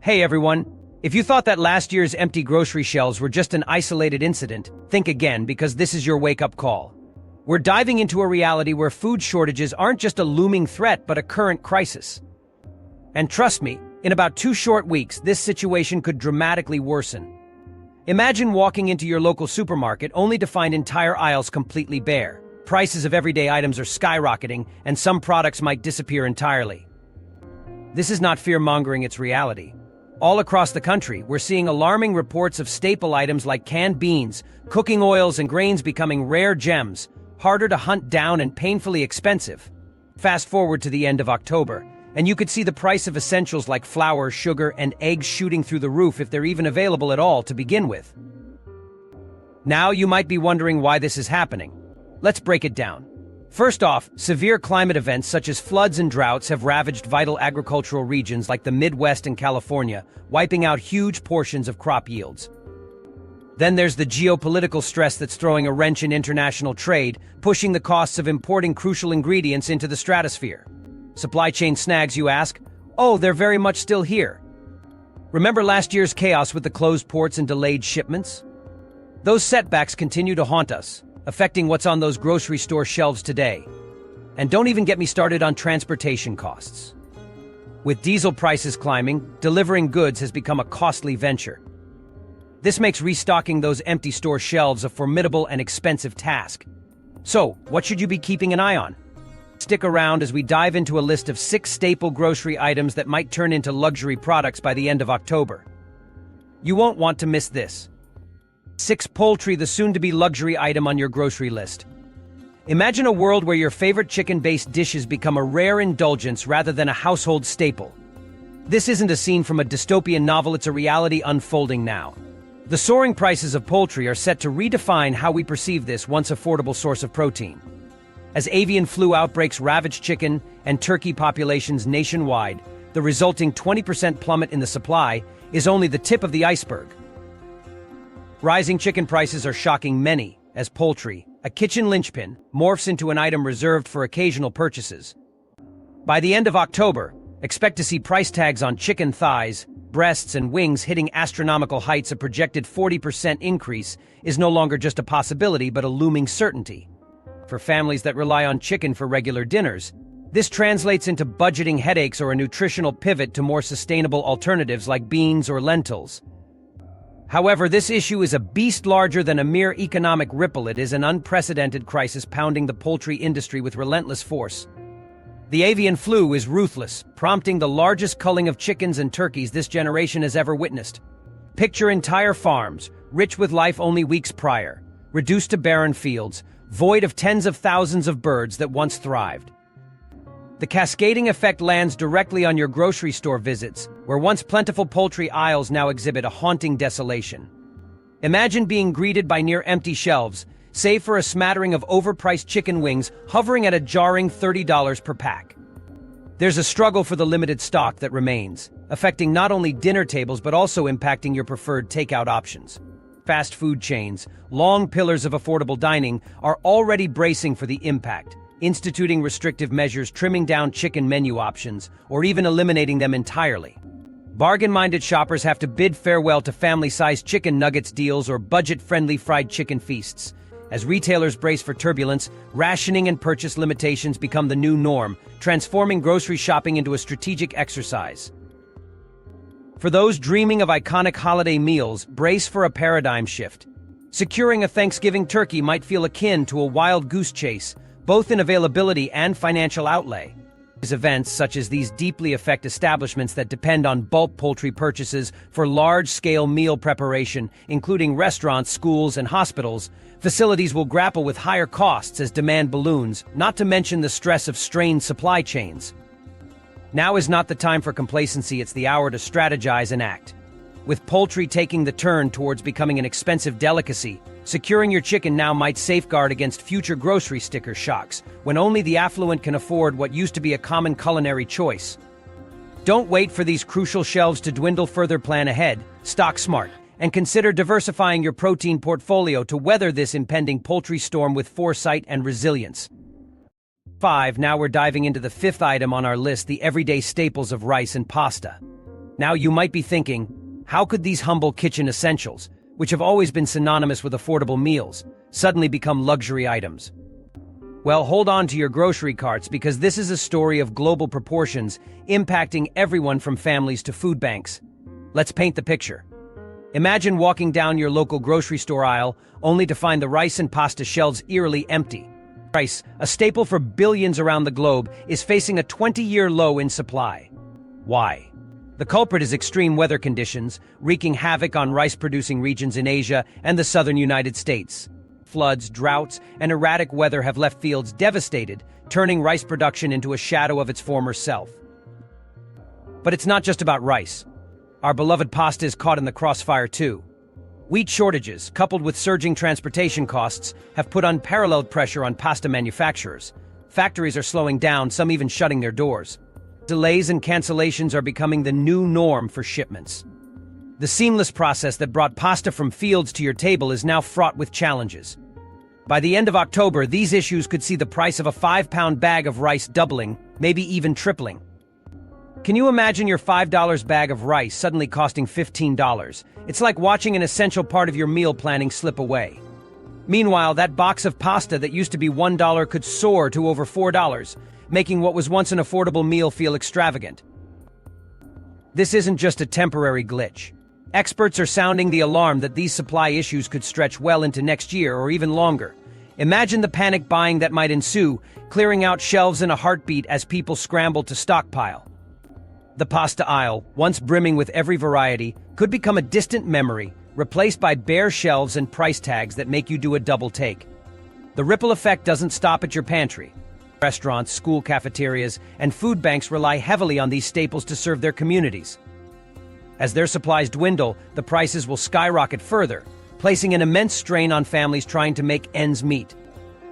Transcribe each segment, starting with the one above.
Hey everyone! If you thought that last year's empty grocery shelves were just an isolated incident, think again because this is your wake-up call. We're diving into a reality where food shortages aren't just a looming threat but a current crisis. And trust me, in about 2 short weeks, this situation could dramatically worsen. Imagine walking into your local supermarket only to find entire aisles completely bare. Prices of everyday items are skyrocketing, and some products might disappear entirely. This is not fear-mongering, it's reality. All across the country, we're seeing alarming reports of staple items like canned beans, cooking oils, and grains becoming rare gems, harder to hunt down and painfully expensive. Fast forward to the end of October, and you could see the price of essentials like flour, sugar, and eggs shooting through the roof if they're even available at all to begin with. Now you might be wondering why this is happening. Let's break it down. First off, severe climate events such as floods and droughts have ravaged vital agricultural regions like the Midwest and California, wiping out huge portions of crop yields. Then there's the geopolitical stress that's throwing a wrench in international trade, pushing the costs of importing crucial ingredients into the stratosphere. Supply chain snags, you ask? Oh, they're very much still here. Remember last year's chaos with the closed ports and delayed shipments? Those setbacks continue to haunt us, affecting what's on those grocery store shelves today. And don't even get me started on transportation costs. With diesel prices climbing, delivering goods has become a costly venture. This makes restocking those empty store shelves a formidable and expensive task. So, what should you be keeping an eye on? Stick around as we dive into a list of 6 staple grocery items that might turn into luxury products by the end of October. You won't want to miss this. 6. Poultry, the soon-to-be luxury item on your grocery list. Imagine a world where your favorite chicken-based dishes become a rare indulgence rather than a household staple. This isn't a scene from a dystopian novel, it's a reality unfolding now. The soaring prices of poultry are set to redefine how we perceive this once affordable source of protein. As avian flu outbreaks ravage chicken and turkey populations nationwide, the resulting 20% plummet in the supply is only the tip of the iceberg. Rising chicken prices are shocking many, as poultry, a kitchen linchpin, morphs into an item reserved for occasional purchases. By the end of October, expect to see price tags on chicken thighs, breasts, and wings hitting astronomical heights. A projected 40% increase is no longer just a possibility but a looming certainty. For families that rely on chicken for regular dinners, this translates into budgeting headaches or a nutritional pivot to more sustainable alternatives like beans or lentils. However, this issue is a beast larger than a mere economic ripple. It is an unprecedented crisis pounding the poultry industry with relentless force. The avian flu is ruthless, prompting the largest culling of chickens and turkeys this generation has ever witnessed. Picture entire farms, rich with life only weeks prior, reduced to barren fields, void of tens of thousands of birds that once thrived. The cascading effect lands directly on your grocery store visits, where once plentiful poultry aisles now exhibit a haunting desolation. Imagine being greeted by near-empty shelves, save for a smattering of overpriced chicken wings hovering at a jarring $30 per pack. There's a struggle for the limited stock that remains, affecting not only dinner tables but also impacting your preferred takeout options. Fast food chains, long pillars of affordable dining, are already bracing for the impact, instituting restrictive measures, trimming down chicken menu options, or even eliminating them entirely. Bargain-minded shoppers have to bid farewell to family-sized chicken nuggets deals or budget-friendly fried chicken feasts. As retailers brace for turbulence, rationing and purchase limitations become the new norm, transforming grocery shopping into a strategic exercise. For those dreaming of iconic holiday meals, brace for a paradigm shift. Securing a Thanksgiving turkey might feel akin to a wild goose chase, both in availability and financial outlay. Events such as these deeply affect establishments that depend on bulk poultry purchases for large-scale meal preparation, including restaurants, schools, and hospitals. Facilities will grapple with higher costs as demand balloons, not to mention the stress of strained supply chains. Now is not the time for complacency, it's the hour to strategize and act. With poultry taking the turn towards becoming an expensive delicacy, securing your chicken now might safeguard against future grocery sticker shocks, when only the affluent can afford what used to be a common culinary choice. Don't wait for these crucial shelves to dwindle further. Plan ahead, stock smart, and consider diversifying your protein portfolio to weather this impending poultry storm with foresight and resilience. 5. Now we're diving into the 5th item on our list, the everyday staples of rice and pasta. Now you might be thinking, how could these humble kitchen essentials, which have always been synonymous with affordable meals, suddenly become luxury items? Well, hold on to your grocery carts because this is a story of global proportions impacting everyone from families to food banks. Let's paint the picture. Imagine walking down your local grocery store aisle only to find the rice and pasta shelves eerily empty. Rice, a staple for billions around the globe, is facing a 20-year low in supply. Why? The culprit is extreme weather conditions, wreaking havoc on rice-producing regions in Asia and the southern United States. Floods, droughts, and erratic weather have left fields devastated, turning rice production into a shadow of its former self. But it's not just about rice. Our beloved pasta is caught in the crossfire too. Wheat shortages, coupled with surging transportation costs, have put unparalleled pressure on pasta manufacturers. Factories are slowing down, some even shutting their doors. Delays and cancellations are becoming the new norm for shipments. The seamless process that brought pasta from fields to your table is now fraught with challenges. By the end of October, these issues could see the price of a 5-pound bag of rice doubling, maybe even tripling. Can you imagine your $5 bag of rice suddenly costing $15? It's like watching an essential part of your meal planning slip away. Meanwhile, that box of pasta that used to be $1 could soar to over $4, making what was once an affordable meal feel extravagant. This isn't just a temporary glitch. Experts are sounding the alarm that these supply issues could stretch well into next year or even longer. Imagine the panic buying that might ensue, clearing out shelves in a heartbeat as people scramble to stockpile. The pasta aisle, once brimming with every variety, could become a distant memory, replaced by bare shelves and price tags that make you do a double take. The ripple effect doesn't stop at your pantry. Restaurants, school cafeterias, and food banks rely heavily on these staples to serve their communities. As their supplies dwindle, the prices will skyrocket further, placing an immense strain on families trying to make ends meet.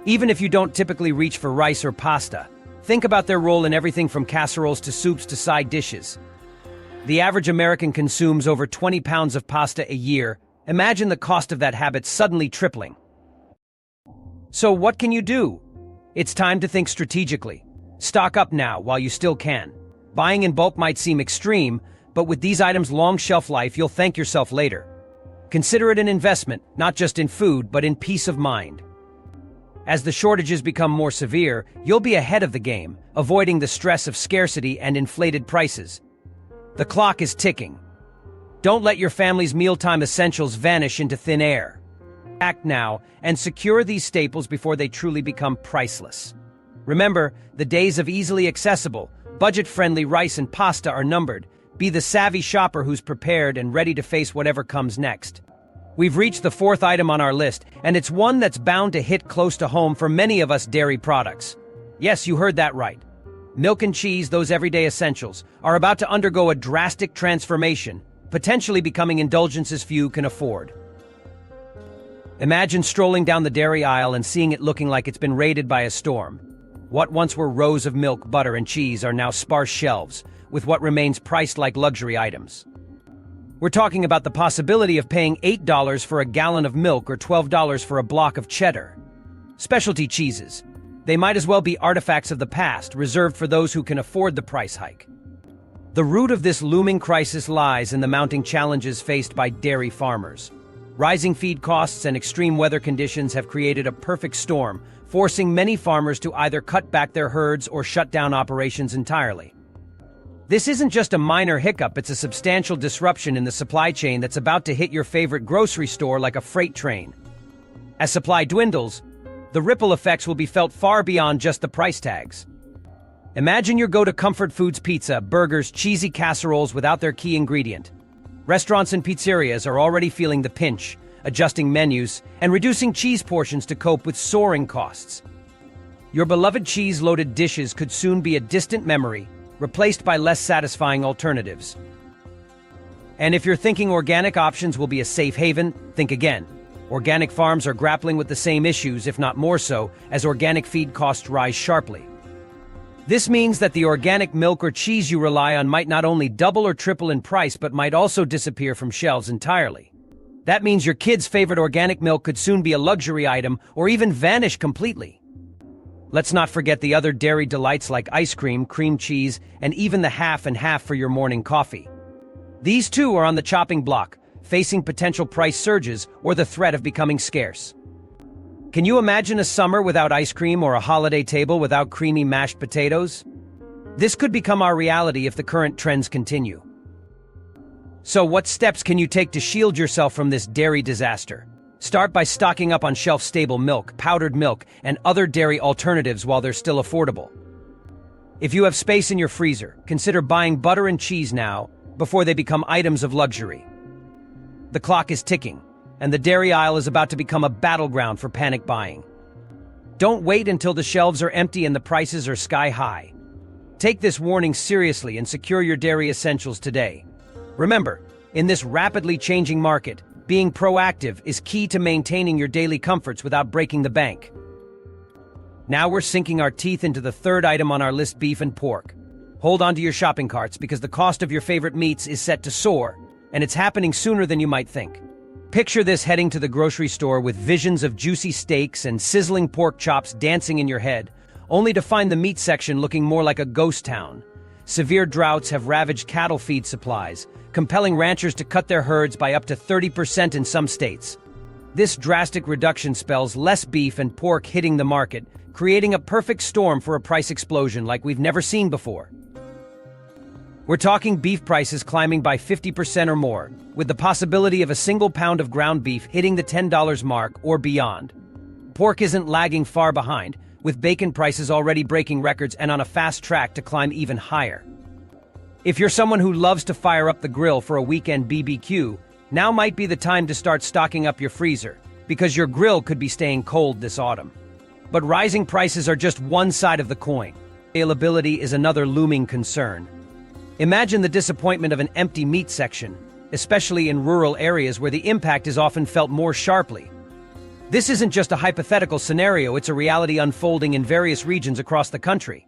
Even if you don't typically reach for rice or pasta, think about their role in everything from casseroles to soups to side dishes. The average American consumes over 20 pounds of pasta a year. Imagine the cost of that habit suddenly tripling. So what can you do? It's time to think strategically. Stock up now while you still can. Buying in bulk might seem extreme, but with these items' long shelf life, you'll thank yourself later. Consider it an investment, not just in food, but in peace of mind. As the shortages become more severe, you'll be ahead of the game, avoiding the stress of scarcity and inflated prices. The clock is ticking. Don't let your family's mealtime essentials vanish into thin air. Act now and secure these staples before they truly become priceless. Remember, the days of easily accessible, budget-friendly rice and pasta are numbered. Be the savvy shopper who's prepared and ready to face whatever comes next. We've reached the fourth item on our list, and it's one that's bound to hit close to home for many of us dairy products. Yes, you heard that right. Milk and cheese, those everyday essentials, are about to undergo a drastic transformation, potentially becoming indulgences few can afford. Imagine strolling down the dairy aisle and seeing it looking like it's been raided by a storm. What once were rows of milk, butter, and cheese are now sparse shelves, with what remains priced like luxury items. We're talking about the possibility of paying $8 for a gallon of milk or $12 for a block of cheddar. Specialty cheeses. They might as well be artifacts of the past, reserved for those who can afford the price hike. The root of this looming crisis lies in the mounting challenges faced by dairy farmers. Rising feed costs and extreme weather conditions have created a perfect storm, forcing many farmers to either cut back their herds or shut down operations entirely. This isn't just a minor hiccup, it's a substantial disruption in the supply chain that's about to hit your favorite grocery store like a freight train. As supply dwindles, the ripple effects will be felt far beyond just the price tags. Imagine your go-to comfort foods pizza, burgers, cheesy casseroles without their key ingredient. Restaurants and pizzerias are already feeling the pinch, adjusting menus and reducing cheese portions to cope with soaring costs. Your beloved cheese-loaded dishes could soon be a distant memory, replaced by less satisfying alternatives. And if you're thinking organic options will be a safe haven, think again. Organic farms are grappling with the same issues, if not more so, as organic feed costs rise sharply. This means that the organic milk or cheese you rely on might not only double or triple in price, but might also disappear from shelves entirely. That means your kid's favorite organic milk could soon be a luxury item or even vanish completely. Let's not forget the other dairy delights like ice cream, cream cheese, and even the half and half for your morning coffee. These too are on the chopping block, facing potential price surges or the threat of becoming scarce. Can you imagine a summer without ice cream or a holiday table without creamy mashed potatoes? This could become our reality if the current trends continue. So what steps can you take to shield yourself from this dairy disaster? Start by stocking up on shelf-stable milk, powdered milk, and other dairy alternatives while they're still affordable. If you have space in your freezer, consider buying butter and cheese now before they become items of luxury. The clock is ticking, and the dairy aisle is about to become a battleground for panic buying. Don't wait until the shelves are empty and the prices are sky high. Take this warning seriously and secure your dairy essentials today. Remember, in this rapidly changing market, being proactive is key to maintaining your daily comforts without breaking the bank. Now we're sinking our teeth into the third item on our list: beef and pork. Hold on to your shopping carts because the cost of your favorite meats is set to soar, and it's happening sooner than you might think. Picture this: heading to the grocery store with visions of juicy steaks and sizzling pork chops dancing in your head, only to find the meat section looking more like a ghost town. Severe droughts have ravaged cattle feed supplies, compelling ranchers to cut their herds by up to 30% in some states. This drastic reduction spells less beef and pork hitting the market, creating a perfect storm for a price explosion like we've never seen before. We're talking beef prices climbing by 50% or more, with the possibility of a single pound of ground beef hitting the $10 mark or beyond. Pork isn't lagging far behind, with bacon prices already breaking records and on a fast track to climb even higher. If you're someone who loves to fire up the grill for a weekend BBQ, now might be the time to start stocking up your freezer, because your grill could be staying cold this autumn. But rising prices are just one side of the coin. Availability is another looming concern. Imagine the disappointment of an empty meat section, especially in rural areas where the impact is often felt more sharply. This isn't just a hypothetical scenario, it's a reality unfolding in various regions across the country.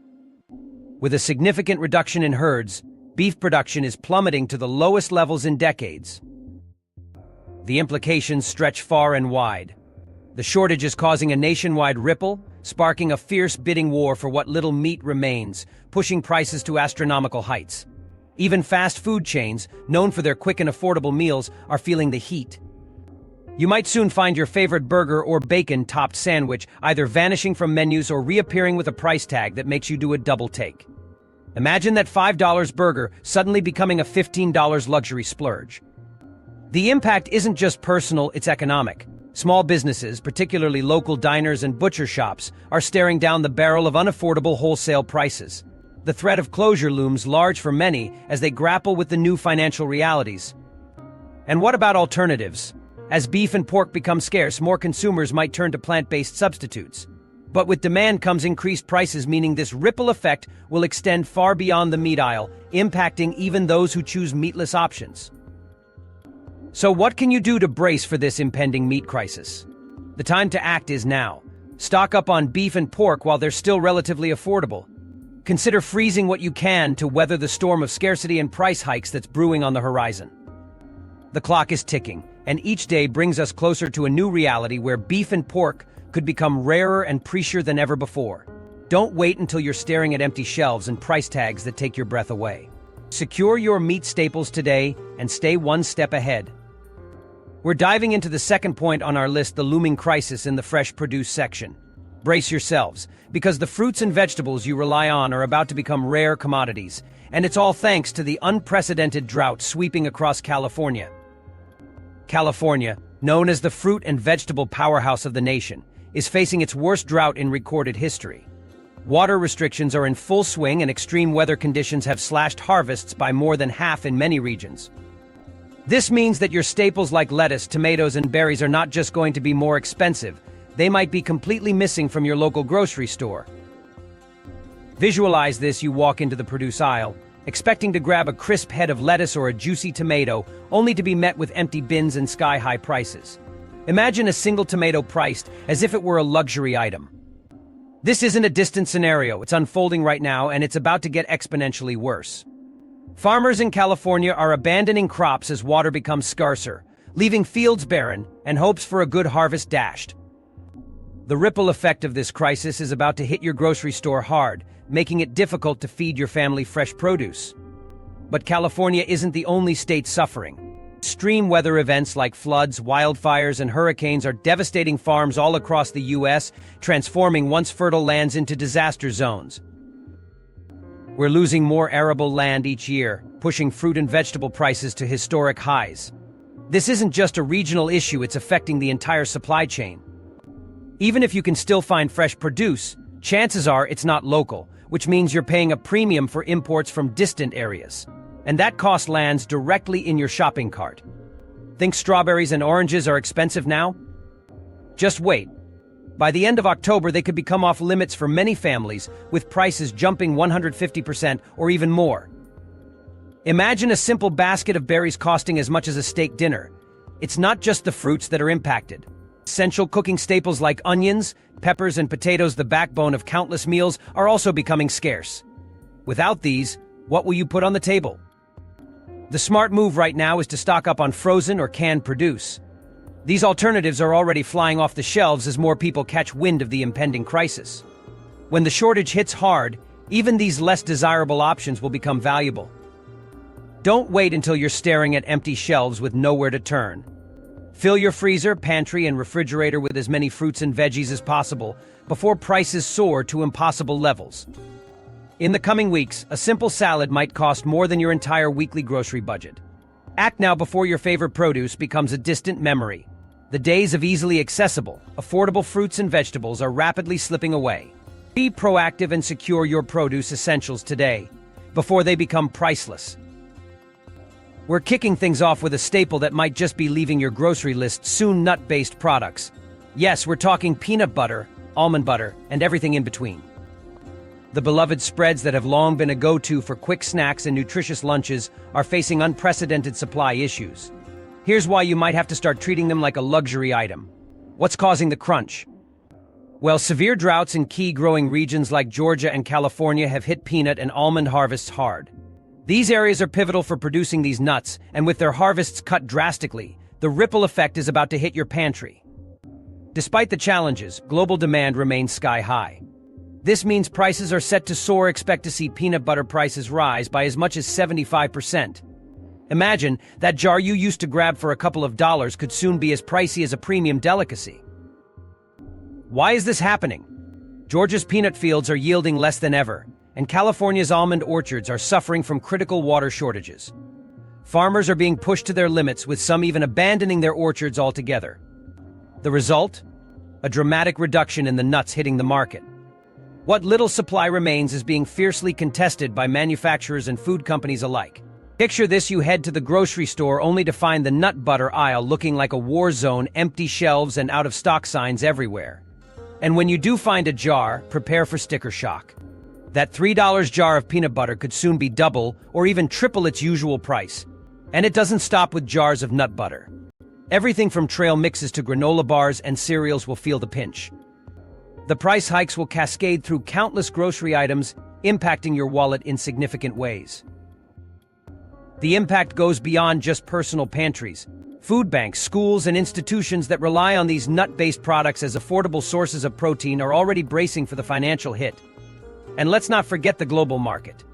With a significant reduction in herds, beef production is plummeting to the lowest levels in decades. The implications stretch far and wide. The shortage is causing a nationwide ripple, sparking a fierce bidding war for what little meat remains, pushing prices to astronomical heights. Even fast food chains, known for their quick and affordable meals, are feeling the heat. You might soon find your favorite burger or bacon-topped sandwich either vanishing from menus or reappearing with a price tag that makes you do a double take. Imagine that $5 burger suddenly becoming a $15 luxury splurge. The impact isn't just personal, it's economic. Small businesses, particularly local diners and butcher shops, are staring down the barrel of unaffordable wholesale prices. The threat of closure looms large for many as they grapple with the new financial realities. And what about alternatives? As beef and pork become scarce, more consumers might turn to plant-based substitutes. But with demand comes increased prices, meaning this ripple effect will extend far beyond the meat aisle, impacting even those who choose meatless options. So what can you do to brace for this impending meat crisis? The time to act is now. Stock up on beef and pork while they're still relatively affordable. Consider freezing what you can to weather the storm of scarcity and price hikes that's brewing on the horizon. The clock is ticking, and each day brings us closer to a new reality where beef and pork could become rarer and pricier than ever before. Don't wait until you're staring at empty shelves and price tags that take your breath away. Secure your meat staples today and stay one step ahead. We're diving into the second point on our list: the looming crisis in the fresh produce section. Brace yourselves, because the fruits and vegetables you rely on are about to become rare commodities, and it's all thanks to the unprecedented drought sweeping across California. California, known as the fruit and vegetable powerhouse of the nation, is facing its worst drought in recorded history. Water restrictions are in full swing and extreme weather conditions have slashed harvests by more than half in many regions. This means that your staples like lettuce, tomatoes, and berries are not just going to be more expensive, they might be completely missing from your local grocery store. Visualize this: you walk into the produce aisle, expecting to grab a crisp head of lettuce or a juicy tomato, only to be met with empty bins and sky-high prices. Imagine a single tomato priced as if it were a luxury item. This isn't a distant scenario, it's unfolding right now, and it's about to get exponentially worse. Farmers in California are abandoning crops as water becomes scarcer, leaving fields barren and hopes for a good harvest dashed. The ripple effect of this crisis is about to hit your grocery store hard, making it difficult to feed your family fresh produce. But California isn't the only state suffering. Extreme weather events like floods, wildfires, and hurricanes are devastating farms all across the U.S., transforming once fertile lands into disaster zones. We're losing more arable land each year, pushing fruit and vegetable prices to historic highs. This isn't just a regional issue, it's affecting the entire supply chain. Even if you can still find fresh produce, chances are it's not local, which means you're paying a premium for imports from distant areas. And that cost lands directly in your shopping cart. Think strawberries and oranges are expensive now? Just wait. By the end of October, they could become off limits for many families, with prices jumping 150% or even more. Imagine a simple basket of berries costing as much as a steak dinner. It's not just the fruits that are impacted. Essential cooking staples like onions, peppers, and potatoes, the backbone of countless meals, are also becoming scarce. Without these, what will you put on the table? The smart move right now is to stock up on frozen or canned produce. These alternatives are already flying off the shelves as more people catch wind of the impending crisis. When the shortage hits hard, even these less desirable options will become valuable. Don't wait until you're staring at empty shelves with nowhere to turn. Fill your freezer, pantry, and refrigerator with as many fruits and veggies as possible before prices soar to impossible levels. In the coming weeks, a simple salad might cost more than your entire weekly grocery budget. Act now before your favorite produce becomes a distant memory. The days of easily accessible, affordable fruits and vegetables are rapidly slipping away. Be proactive and secure your produce essentials today, before they become priceless. We're kicking things off with a staple that might just be leaving your grocery list soon: nut-based products. Yes, we're talking peanut butter, almond butter, and everything in between. The beloved spreads that have long been a go-to for quick snacks and nutritious lunches are facing unprecedented supply issues. Here's why you might have to start treating them like a luxury item. What's causing the crunch? Well, severe droughts in key growing regions like Georgia and California have hit peanut and almond harvests hard. These areas are pivotal for producing these nuts, and with their harvests cut drastically, the ripple effect is about to hit your pantry. Despite the challenges, global demand remains sky-high. This means prices are set to soar. Expect to see peanut butter prices rise by as much as 75%. Imagine that jar you used to grab for a couple of dollars could soon be as pricey as a premium delicacy. Why is this happening? Georgia's peanut fields are yielding less than ever, and California's almond orchards are suffering from critical water shortages. Farmers are being pushed to their limits, with some even abandoning their orchards altogether. The result? A dramatic reduction in the nuts hitting the market. What little supply remains is being fiercely contested by manufacturers and food companies alike. Picture this: you head to the grocery store only to find the nut butter aisle looking like a war zone, empty shelves and out-of-stock signs everywhere. And when you do find a jar, prepare for sticker shock. That $3 jar of peanut butter could soon be double or even triple its usual price. And it doesn't stop with jars of nut butter. Everything from trail mixes to granola bars and cereals will feel the pinch. The price hikes will cascade through countless grocery items, impacting your wallet in significant ways. The impact goes beyond just personal pantries. Food banks, schools, and institutions that rely on these nut-based products as affordable sources of protein are already bracing for the financial hit. And let's not forget the global market.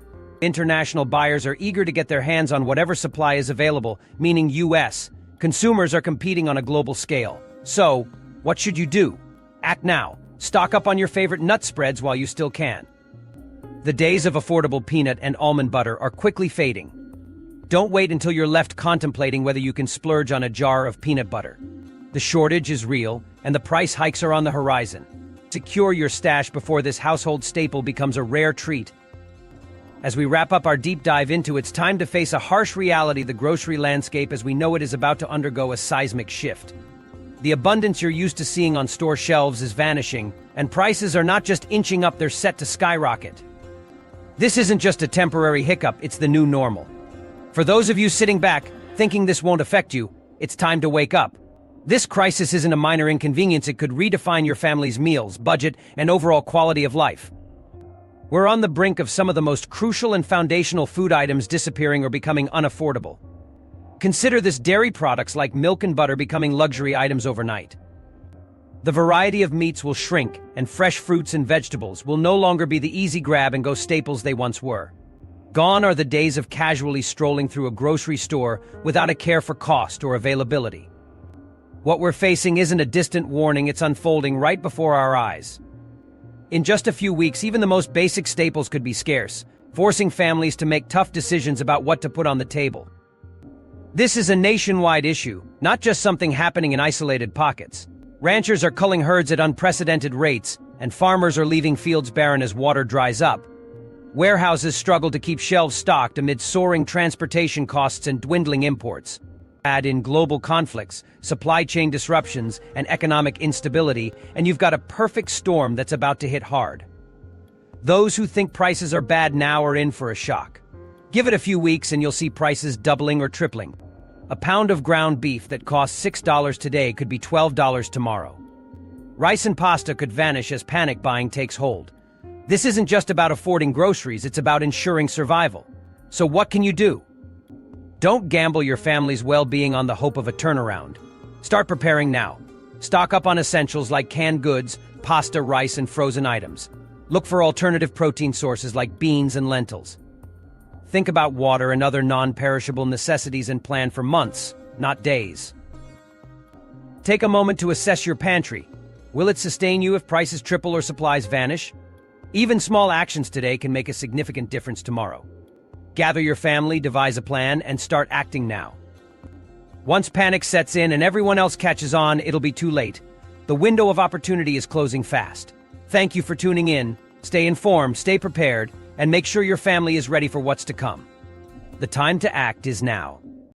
International buyers are eager to get their hands on whatever supply is available, meaning U.S. consumers are competing on a global scale. So, what should you do? Act now. Stock up on your favorite nut spreads while you still can. The days of affordable peanut and almond butter are quickly fading. Don't wait until you're left contemplating whether you can splurge on a jar of peanut butter. The shortage is real, and the price hikes are on the horizon. Secure your stash before this household staple becomes a rare treat. As we wrap up our deep dive into it's time to face a harsh reality: the grocery landscape as we know it is about to undergo a seismic shift. The abundance you're used to seeing on store shelves is vanishing, and prices are not just inching up, they're set to skyrocket. This isn't just a temporary hiccup, it's the new normal. For those of you sitting back, thinking this won't affect you, it's time to wake up. This crisis isn't a minor inconvenience, it could redefine your family's meals, budget, and overall quality of life. We're on the brink of some of the most crucial and foundational food items disappearing or becoming unaffordable. Consider this: dairy products like milk and butter becoming luxury items overnight. The variety of meats will shrink, and fresh fruits and vegetables will no longer be the easy grab and go staples they once were. Gone are the days of casually strolling through a grocery store without a care for cost or availability. What we're facing isn't a distant warning, it's unfolding right before our eyes. In just a few weeks, even the most basic staples could be scarce, forcing families to make tough decisions about what to put on the table. This is a nationwide issue, not just something happening in isolated pockets. Ranchers are culling herds at unprecedented rates, and farmers are leaving fields barren as water dries up. Warehouses struggle to keep shelves stocked amid soaring transportation costs and dwindling imports. Add in global conflicts, supply chain disruptions, and economic instability, and you've got a perfect storm that's about to hit hard. Those who think prices are bad now are in for a shock. Give it a few weeks and you'll see prices doubling or tripling. A pound of ground beef that costs $6 today could be $12 tomorrow. Rice and pasta could vanish as panic buying takes hold. This isn't just about affording groceries, it's about ensuring survival. So what can you do? Don't gamble your family's well-being on the hope of a turnaround. Start preparing now. Stock up on essentials like canned goods, pasta, rice, and frozen items. Look for alternative protein sources like beans and lentils. Think about water and other non-perishable necessities and plan for months, not days. Take a moment to assess your pantry. Will it sustain you if prices triple or supplies vanish? Even small actions today can make a significant difference tomorrow. Gather your family, devise a plan, and start acting now. Once panic sets in and everyone else catches on, it'll be too late. The window of opportunity is closing fast. Thank you for tuning in. Stay informed, stay prepared, and make sure your family is ready for what's to come. The time to act is now.